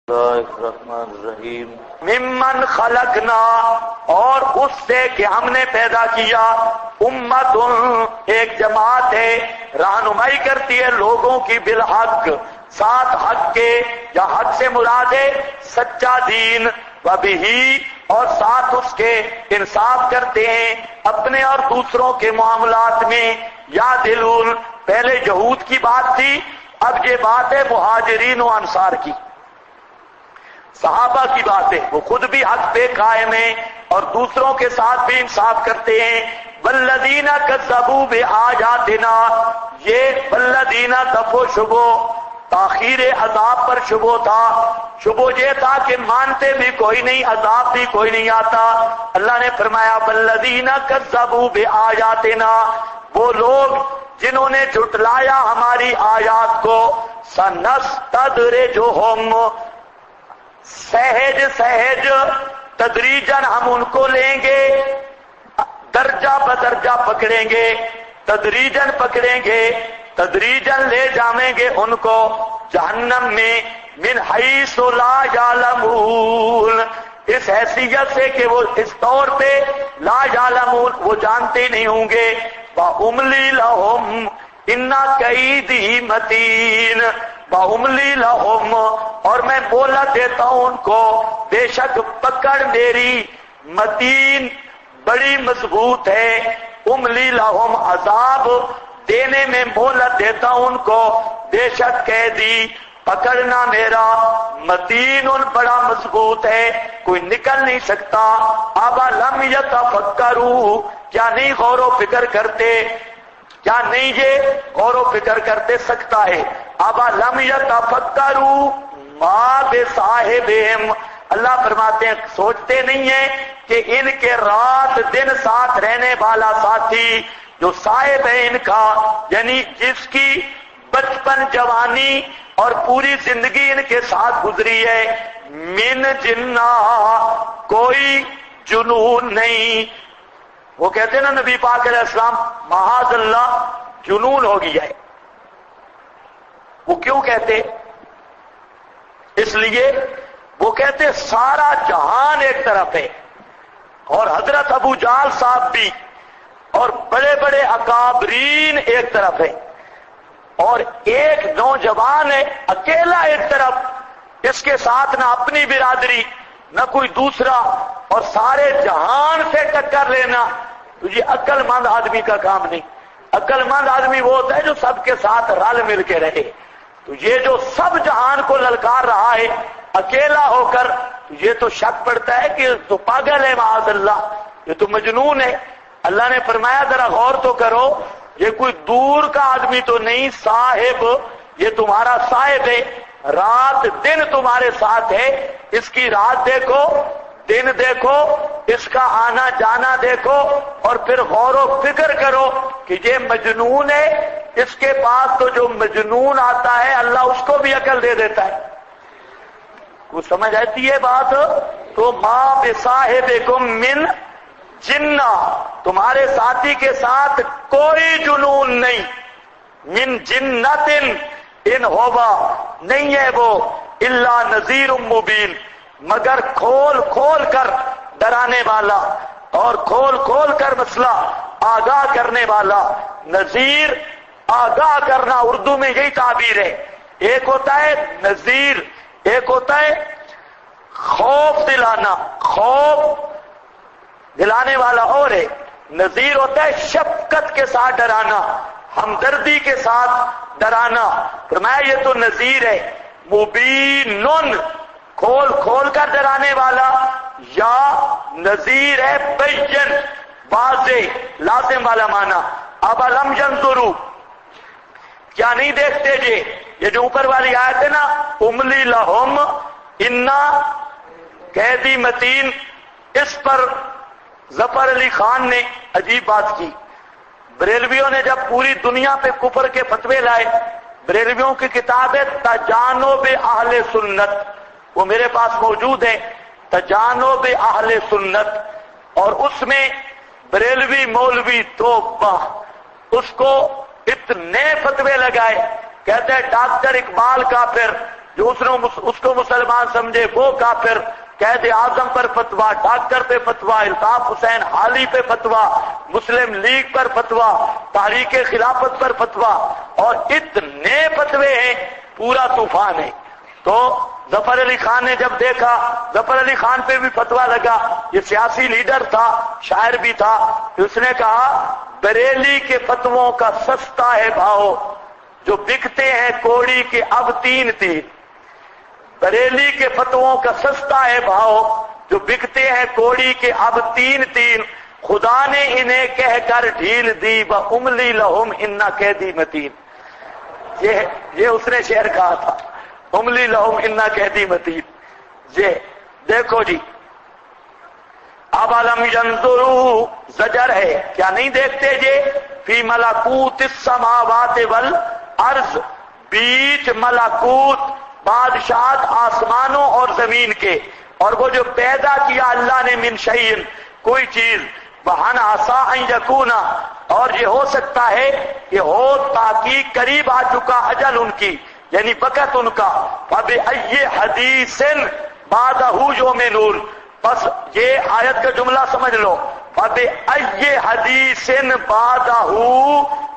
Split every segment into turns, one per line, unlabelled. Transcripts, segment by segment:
الرحمن الرحیم
ممن خلقنا، اور اس سے کہ ہم نے پیدا کیا، امت ایک جماعت ہے، رہنمائی کرتی ہے لوگوں کی بالحق، ساتھ حق کے، یا حق سے مراد ہے سچا دین، وبہی، اور ساتھ اس کے انصاف کرتے ہیں اپنے اور دوسروں کے معاملات میں، یا دلون، پہلے یہود کی بات تھی، اب یہ بات ہے مہاجرین و انصار کی، صحابہ کی بات ہے، وہ خود بھی حق پہ قائم ہیں اور دوسروں کے ساتھ بھی انصاف کرتے ہیں۔ والذین کذبوا بآیاتنا، یہ والذین دفع شبو، تاخیر عذاب پر شبو تھا، شبو یہ تھا کہ مانتے بھی کوئی نہیں، عذاب بھی کوئی نہیں آتا۔ اللہ نے فرمایا والذین کذبوا بآیاتنا، وہ لوگ جنہوں نے جھٹلایا ہماری آیات کو، سنستدرجہم، سہج سہج، تدریجاً ہم ان کو لیں گے، درجہ بدرجہ پکڑیں گے، تدریجاً پکڑیں گے، تدریجاً لے جائیں گے ان کو جہنم میں، من حیث لا یعلمون، اس حیثیت سے کہ وہ اس طور پہ لا یعلمون، وہ جانتے نہیں ہوں گے۔ وَأُمْلِي لَهُمْ إِنَّ كَيْدِي مَتِينٌ، وَأُمْلِي لَهُمْ، اور میں مہلت دیتا ہوں ان کو، بے شک پکڑ میری متین، بڑی مضبوط ہے۔ املی لہم، عذاب دینے میں مہلت دیتا ہوں ان کو، بے شک قیدی، پکڑنا میرا، متین، بڑا مضبوط ہے، کوئی نکل نہیں سکتا۔ ابا لم یتفکروا، کیا نہیں غور و فکر کرتے، کیا نہیں یہ غور و فکر کرتے سکتا ہے۔ ابا لم یتفکروا ما بصاحبہم، اللہ فرماتے ہیں سوچتے نہیں ہیں کہ ان کے رات دن ساتھ رہنے والا ساتھی جو صاحب ہے ان کا، یعنی جس کی بچپن، جوانی اور پوری زندگی ان کے ساتھ گزری ہے، من جنہ، کوئی جنون نہیں۔ وہ کہتے ہیں نا نبی پاک علیہ السلام، معاذ اللہ جنون ہو گیا ہے۔ وہ کیوں کہتے؟ اس لیے وہ کہتے سارا جہان ایک طرف ہے، اور حضرت ابو جہل صاحب بھی، اور بڑے بڑے اکابرین ایک طرف ہے، اور ایک نوجوان ہے اکیلا ایک طرف، اس کے ساتھ نہ اپنی برادری نہ کوئی دوسرا، اور سارے جہان سے ٹکر لینا، تو یہ عقل مند آدمی کا کام نہیں۔ عقل مند آدمی وہ ہوتا ہے جو سب کے ساتھ رل مل کے رہے۔ تو یہ جو سب جہان کو للکار رہا ہے اکیلا ہو کر، یہ تو شک پڑتا ہے کہ تو پاگل ہے، معاذ اللہ، یہ تو مجنون ہے۔ اللہ نے فرمایا ذرا غور تو کرو، یہ کوئی دور کا آدمی تو نہیں، صاحب، یہ تمہارا صاحب ہے، رات دن تمہارے ساتھ ہے، اس کی رات دیکھو، دن دیکھو، اس کا آنا جانا دیکھو، اور پھر غور و فکر کرو کہ یہ مجنون ہے، اس کے پاس تو جو مجنون آتا ہے اللہ اس کو بھی عقل دے دیتا ہے۔ کچھ سمجھ آتی ہے بات؟ تو ما بصاحبکم من جنہ، تمہارے ساتھی کے ساتھ کوئی جنون نہیں، من جنت ان ہوگا، نہیں ہے وہ، الا نذیر مبین، مگر کھول کھول کر ڈرانے والا، اور کھول کھول کر مسئلہ آگاہ کرنے والا۔ نذیر، آگاہ کرنا، اردو میں یہی تعبیر ہے۔ ایک ہوتا ہے نذیر، ایک ہوتا ہے خوف دلانا، خوف دلانے والا اور ہے، نذیر ہوتا ہے شفقت کے ساتھ ڈرانا، ہمدردی کے ساتھ ڈرانا۔ فرمایا یہ تو نذیر ہے، مبینن، کھول کھول کر ڈرانے والا، یا نذیر ہے بین، واضح، لازم والا معنی۔ اب لم ینظروا، کیا نہیں دیکھتے یہ جو اوپر والی آیت ہے نا، املی لہم انا قیدی متین، اس پر ظفر علی خان نے عجیب بات کی۔ بریلویوں نے جب پوری دنیا پہ کفر کے فتوے لائے، بریلویوں کی کتاب ہے تجانب اہل سنت، وہ میرے پاس موجود ہے، تجانب اہل سنت، اور اس میں بریلوی مولوی توبہ، اس کو اتنے فتوے لگائے، کہتے ہیں ڈاکٹر اقبال کافر، جو اس کو مسلمان سمجھے وہ کافر، قائد اعظم پر فتویٰ، ڈاکٹر پہ فتویٰ، الطاف حسین حالی پہ فتویٰ، مسلم لیگ پر فتویٰ، تحریک خلافت پر فتویٰ، اور اتنے فتوے ہیں، پورا طوفان ہے۔ تو ظفر علی خان نے جب دیکھا، ظفر علی خان پہ بھی فتویٰ لگا، یہ سیاسی لیڈر تھا، شاعر بھی تھا، اس نے کہا بریلی کے فتووں کا سستا ہے بھاؤ، جو بکتے ہیں کوڑی کے اب 3 بریلی کے فتووں کا سستا ہے بھاؤ، جو بکتے ہیں کوڑی کے اب 3 خدا نے انہیں کہہ کر ڈھیل دی بَأُمْلِي لَهُمْ إِنَّ كَيْدِي مَتِينٌ۔ یہ اس نے شعر کہا تھا، املی لہم انا کہتی متین۔ یہ دیکھو جی، اولم ینظروا زجر ہے، کیا نہیں دیکھتے جی فی ملکوت السماوات والارض، بیچ ملکوت بادشاہت آسمانوں اور زمین کے، اور وہ جو پیدا کیا اللہ نے من شیء کوئی چیز، وَأَنْ عَسَىٰ أَن يَكُونَ اور یہ ہو سکتا ہے کہ ہو تحقیق قریب آ چکا اجل ان کی، یعنی وقت ان کا، فَبِأَيِّ حَدِيثٍ بَعْدَهُ يُؤْمِنُونَ۔ بس یہ آیت کا جملہ سمجھ لو، فَبِأَيِّ حَدِيثٍ بَعْدَهُ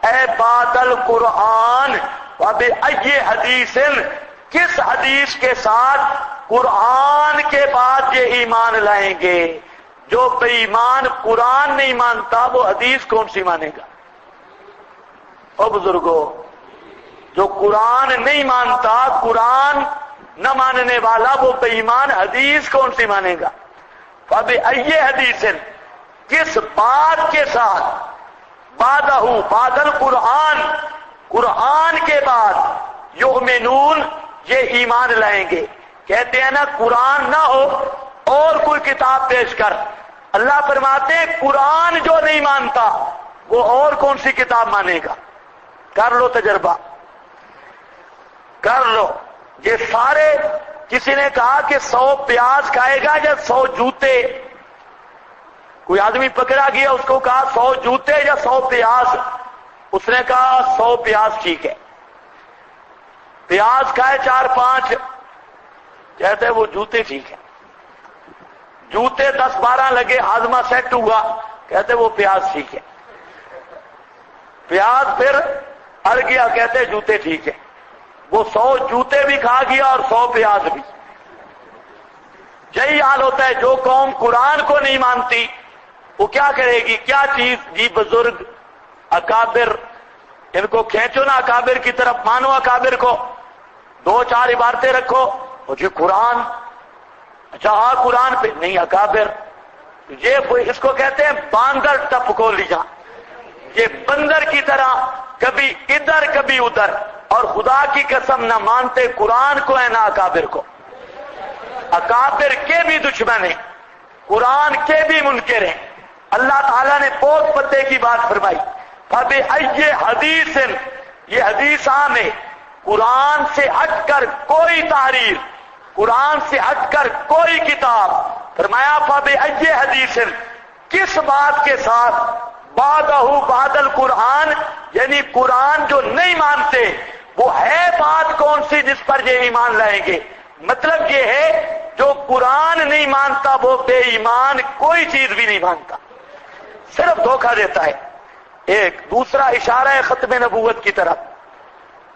اے بعد القرآن، فَبِأَيِّ حَدِيثٍ کس حدیث کے ساتھ قرآن کے بعد یہ ایمان لائیں گے؟ جو بے ایمان قرآن نہیں مانتا وہ حدیث کون سی مانے گا؟ او بزرگو، جو قرآن نہیں مانتا، قرآن نہ ماننے والا وہ بے ایمان حدیث کون سی مانے گا؟ فَبِأَيِّ حَدِيثٍ کس بات کے ساتھ، بَعْدَهُ بعد القرآن قرآن کے بعد، یؤمنون یہ ایمان لائیں گے۔ کہتے ہیں نا قرآن نہ ہو اور کوئی کتاب پیش کر، اللہ فرماتے ہیں قرآن جو نہیں مانتا وہ اور کون سی کتاب مانے گا؟ کر لو تجربہ، کر لو۔ یہ سارے، کسی نے کہا کہ 100 پیاز کھائے گا یا 100 جوتے؟ کوئی آدمی پکڑا گیا، اس کو کہا 100 جوتے یا 100 پیاز؟ اس نے کہا 100 پیاز ٹھیک ہے۔ پیاز کھائے 4-5، کہتے وہ جوتے ٹھیک ہے۔ جوتے 10-12 لگے، ہاضمہ سیٹ ہوا، کہتے وہ پیاز ٹھیک ہے۔ پیاز پھر اڑ گیا، کہتے جوتے ٹھیک ہے۔ وہ 100 جوتے بھی کھا گیا اور 100 پیاز بھی۔ یہی حال ہوتا ہے، جو قوم قرآن کو نہیں مانتی وہ کیا کرے گی؟ کیا چیز جی؟ بزرگ اکابر، ان کو کھینچو نا اکابر کی طرف، مانو اکابر کو، 2-4 عبارتیں رکھو، مجھے قرآن، اچھا ہاں قرآن پہ نہیں اکابر، یہ اس کو کہتے ہیں باندر ٹپ کو لیا، یہ بندر کی طرح کبھی ادھر کبھی ادھر، اور خدا کی قسم نہ مانتے قرآن کو ہے نہ اکابر کو۔ اکابر کے بھی دشمن ہیں، قرآن کے بھی منکر ہیں۔ اللہ تعالیٰ نے بہت پتے کی بات فرمائی، فَبِأَيِّ حَدِيثٍ یہ حدیث عام ہے، قرآن سے ہٹ کر کوئی تحریر، قرآن سے ہٹ کر کوئی کتاب، فرمایا فَبِأَيِّ حَدِيثٍ کس بات کے ساتھ، بَعْدَهُ بعد القرآن یعنی قرآن جو نہیں مانتے وہ ہے بات کون سی جس پر یہ ایمان لائیں گے؟ مطلب یہ ہے جو قرآن نہیں مانتا وہ بے ایمان کوئی چیز بھی نہیں مانتا، صرف دھوکہ دیتا ہے۔ ایک دوسرا اشارہ ہے ختم نبوت کی طرف،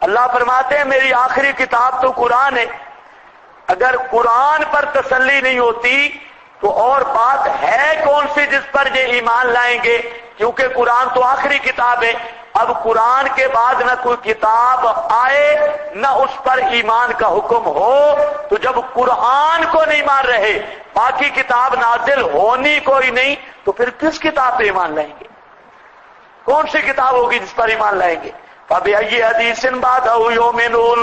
اللہ فرماتے ہیں میری آخری کتاب تو قرآن ہے۔ اگر قرآن پر تسلی نہیں ہوتی تو اور بات ہے کون سی جس پر یہ ایمان لائیں گے؟ کیونکہ قرآن تو آخری کتاب ہے، اب قرآن کے بعد نہ کوئی کتاب آئے نہ اس پر ایمان کا حکم ہو، تو جب قرآن کو نہیں مان رہے، باقی کتاب نازل ہونی کوئی نہیں، تو پھر کس کتاب پہ ایمان لائیں گے؟ کون سی کتاب ہوگی جس پر ایمان لائیں گے؟ فَبِأَيِّ حَدِيثٍ بَعْدَهُ يُؤْمِنُونَ